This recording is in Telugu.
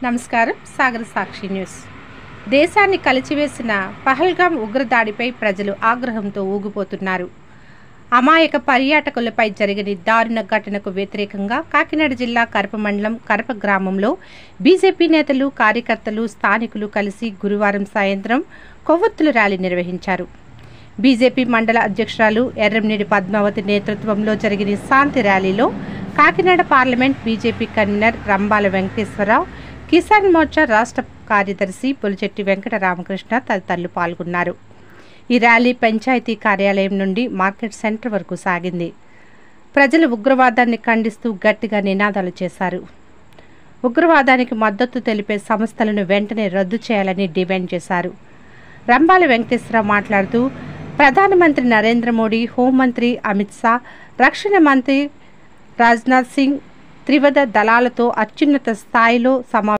నమస్కారం. సాగర్ సాక్షి న్యూస్. దేశాన్ని కలిచివేసిన పహల్గామ్ ఉగ్రదాడిపై ప్రజలు ఆగ్రహంతో ఊగిపోతున్నారు. అమాయక పర్యాటకులపై జరిగిన దారుణ ఘటనకు వ్యతిరేకంగా కాకినాడ జిల్లా కరప మండలం కరప గ్రామంలో బీజేపీ నేతలు, కార్యకర్తలు, స్థానికులు కలిసి గురువారం సాయంత్రం కొవ్వొత్తుల ర్యాలీ నిర్వహించారు. బీజేపీ మండల అధ్యక్షురాలు ఎర్రంనేని పద్మావతి నేతృత్వంలో జరిగిన శాంతి ర్యాలీలో Kakinada parliament BJP convener Rambala Venkateswararao, Kisan Morcha రాష్ట్ర కార్యదర్శి పులిచెట్టి వెంకట రామకృష్ణ తదితరులు పాల్గొన్నారు. ఈ ర్యాలీ పంచాయతీ కార్యాలయం నుండి మార్కెట్ సెంటర్ వరకు సాగింది. ప్రజలు ఉగ్రవాదాన్ని ఖండిస్తూ గట్టిగా నినాదాలు చేశారు. ఉగ్రవాదానికి మద్దతు తెలిపే సంస్థలను వెంటనే రద్దు చేయాలని డిమాండ్ చేశారు. రంబాల వెంకటేశ్వరరావు మాట్లాడుతూ, ప్రధానమంత్రి నరేంద్ర మోడీ, హోంమంత్రి అమిత్ షా, రక్షణ మంత్రి రాజ్నాథ్ సింగ్ త్రివిధ దళాలతో అత్యున్నత స్థాయిలో